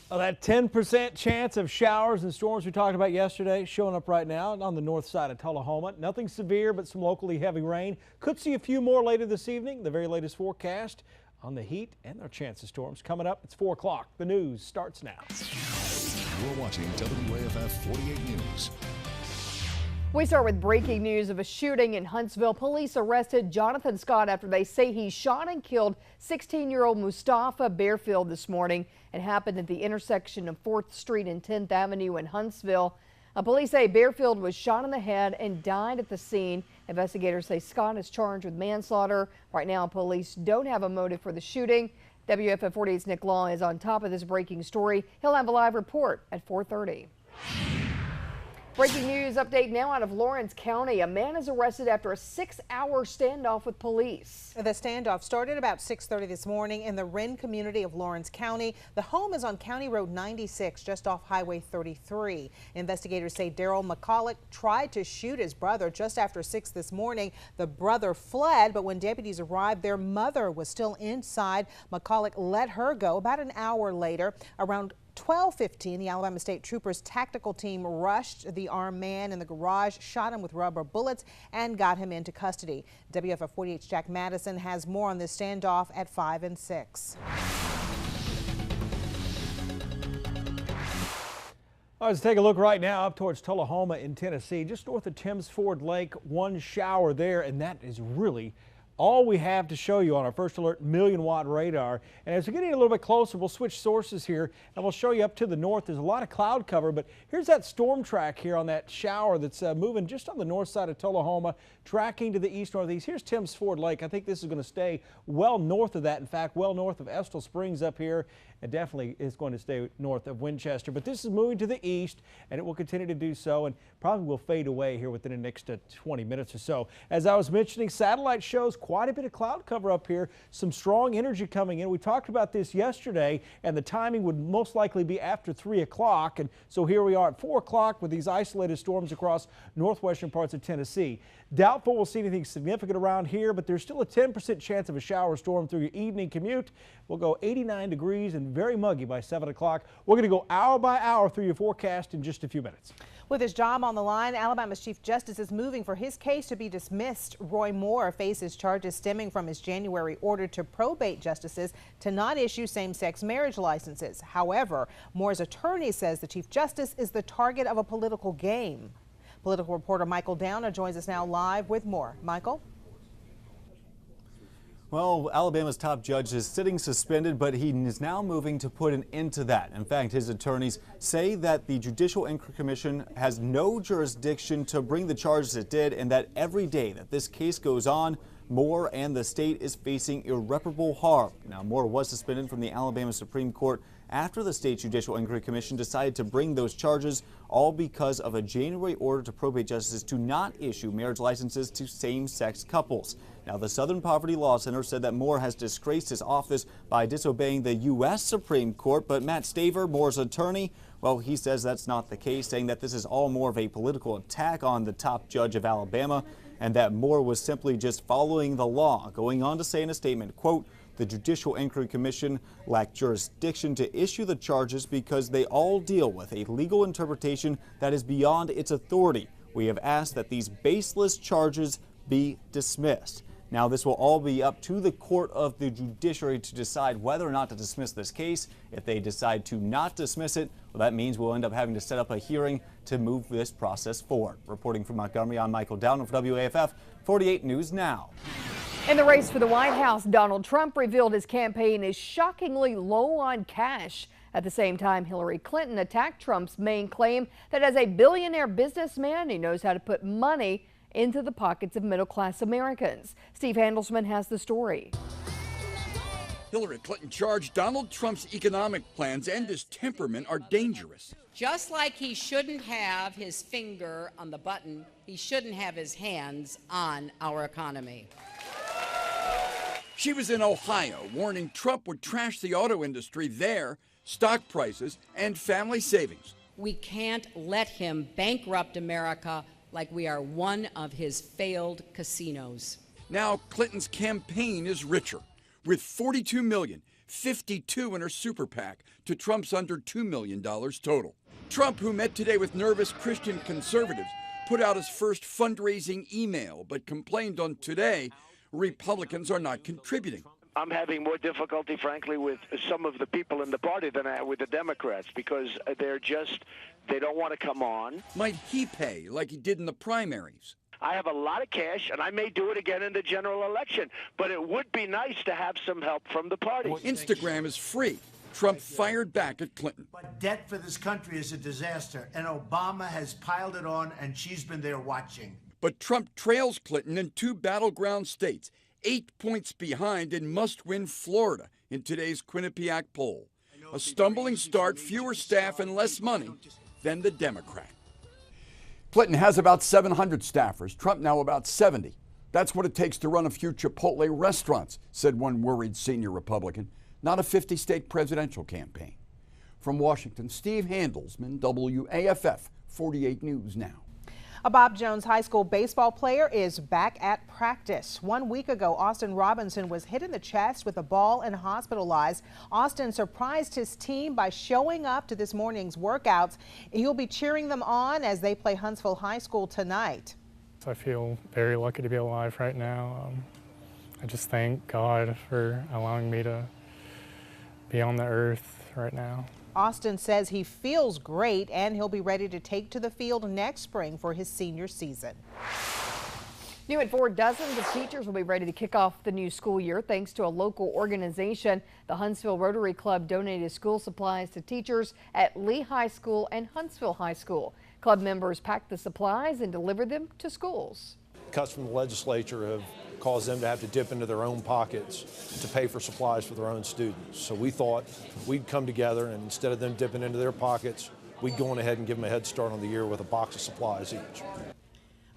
Well, that 10% chance of showers and storms we talked about yesterday showing up right now on the north side of Tullahoma. Nothing severe, but some locally heavy rain. Could see a few more later this evening. The very latest forecast on the heat and their chance of storms coming up. It's 4 o'clock. The news starts now. You're watching WAFF 48 News. We start with breaking news of a shooting in Huntsville. Police arrested Jonathan Scott after they say he shot and killed 16-year-old Mustafa Bearfield this morning. It happened at the intersection of 4th Street and 10th Avenue in Huntsville. Police say Bearfield was shot in the head and died at the scene. Investigators say Scott is charged with manslaughter. Right now, police don't have a motive for the shooting. WFF 48's Nick Law is on top of this breaking story. He'll have a live report at 4:30. Breaking news update now out of Lawrence County. A man is arrested after a 6-hour standoff with police. The standoff started about 6:30 this morning in the Wren community of Lawrence County. The home is on County Road 96, just off Highway 33. Investigators say Daryl McCulloch tried to shoot his brother just after 6 this morning. The brother fled, but when deputies arrived, their mother was still inside. McCulloch let her go. About an hour later, around 12:15, the Alabama State Troopers tactical team rushed the armed man in the garage, shot him with rubber bullets, and got him into custody. WFF 48's Jack Madison has more on this standoff at 5 and 6. Let's take a look right now up towards Tullahoma in Tennessee, just north of Timms Ford Lake. One shower there, and that is really all we have to show you on our First Alert million-watt radar. And as we're getting a little bit closer, we'll switch sources here and we'll show you up to the north. There's a lot of cloud cover, but here's that storm track here on that shower that's moving just on the north side of Tullahoma, tracking to the east-northeast. Here's Timms Ford Lake. I think this is going to stay well north of that. In fact, well north of Estill Springs up here. It definitely is going to stay north of Winchester, but this is moving to the east, and it will continue to do so, and probably will fade away here within the next 20 minutes or so. As I was mentioning, satellite shows quite a bit of cloud cover up here, some strong energy coming in. We talked about this yesterday, and the timing would most likely be after 3 o'clock, and so here we are at 4 o'clock with these isolated storms across northwestern parts of Tennessee. Doubtful we'll see anything significant around here, but there's still a 10% chance of a shower storm through your evening commute. We'll go 89 degrees and very muggy by 7 o'clock. We're going to go hour by hour through your forecast in just a few minutes. With his job on the line, Alabama's Chief Justice is moving for his case to be dismissed. Roy Moore faces charges stemming from his January order to probate justices to not issue same-sex marriage licenses. However, Moore's attorney says the Chief Justice is the target of a political game. Political reporter Michael Downer joins us now live with more. Michael? Well, Alabama's top judge is sitting suspended, but he is now moving to put an end to that. In fact, his attorneys say that the Judicial Inquiry Commission has no jurisdiction to bring the charges it did, and that every day that this case goes on, Moore and the state is facing irreparable harm. Now, Moore was suspended from the Alabama Supreme Court after the State Judicial Inquiry Commission decided to bring those charges, all because of a January order to probate justices to not issue marriage licenses to same-sex couples. Now, the Southern Poverty Law Center said that Moore has disgraced his office by disobeying the U.S. Supreme Court, but Matt Staver, Moore's attorney, well, he says that's not the case, saying that this is all more of a political attack on the top judge of Alabama, and that Moore was simply just following the law, going on to say in a statement, quote, "The Judicial Inquiry Commission lacked jurisdiction to issue the charges because they all deal with a legal interpretation that is beyond its authority. We have asked that these baseless charges be dismissed." Now, this will all be up to the court of the judiciary to decide whether or not to dismiss this case. If they decide to not dismiss it, well, that means we'll end up having to set up a hearing to move this process forward. Reporting from Montgomery, I'm Michael Downer for WAFF 48 News Now. In the race for the White House, Donald Trump revealed his campaign is shockingly low on cash. At the same time, Hillary Clinton attacked Trump's main claim that as a billionaire businessman, he knows how to put money into the pockets of middle-class Americans. Steve Handelsman has the story. Hillary Clinton charged Donald Trump's economic plans and his temperament are dangerous. Just like he shouldn't have his finger on the button, he shouldn't have his hands on our economy. She was in Ohio, warning Trump would trash the auto industry there, stock prices, and family savings. We can't let him bankrupt America like we are one of his failed casinos. Now Clinton's campaign is richer, with $42 million 52 in her super PAC to Trump's under $2 million total. Trump, who met today with nervous Christian conservatives, put out his first fundraising email, but complained on Today Republicans are not contributing. I'm having more difficulty, frankly, with some of the people in the party than I have with the Democrats because they don't want to come on. Might he pay like he did in the primaries? I have a lot of cash, and I may do it again in the general election, but it would be nice to have some help from the party. Instagram is free. Trump fired back at Clinton. But debt for this country is a disaster, and Obama has piled it on, and she's been there watching. But Trump trails Clinton in 2 battleground states, 8 points behind in must-win Florida in today's Quinnipiac poll. A stumbling start, fewer staff, and less money than the Democrat. Clinton has about 700 staffers, Trump now about 70. That's what it takes to run a few Chipotle restaurants, said one worried senior Republican. Not a 50-state presidential campaign. From Washington, Steve Handelsman, WAFF 48 News Now. A Bob Jones High School baseball player is back at practice. 1 week ago, Austin Robinson was hit in the chest with a ball and hospitalized. Austin surprised his team by showing up to this morning's workouts. He'll be cheering them on as they play Huntsville High School tonight. I feel very lucky to be alive right now. I just thank God for allowing me to be on the earth right now. Austin says he feels great and he'll be ready to take to the field next spring for his senior season. New at 4, dozens of teachers will be ready to kick off the new school year thanks to a local organization. The Huntsville Rotary Club donated school supplies to teachers at Lee High School and Huntsville High School. Club members packed the supplies and delivered them to schools. Cuts from the legislature have caused them to have to dip into their own pockets to pay for supplies for their own students. So we thought we'd come together, and instead of them dipping into their pockets, we'd go on ahead and give them a head start on the year with a box of supplies each.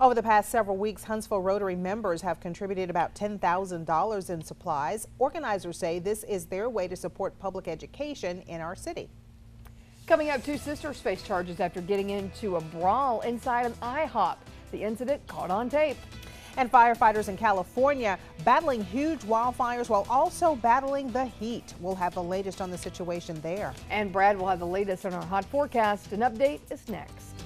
Over the past several weeks, Huntsville Rotary members have contributed about $10,000 in supplies. Organizers say this is their way to support public education in our city. Coming up, 2 sisters face charges after getting into a brawl inside an IHOP. The incident caught on tape. And firefighters in California battling huge wildfires while also battling the heat. We'll have the latest on the situation there. And Brad will have the latest on our hot forecast. An update is next.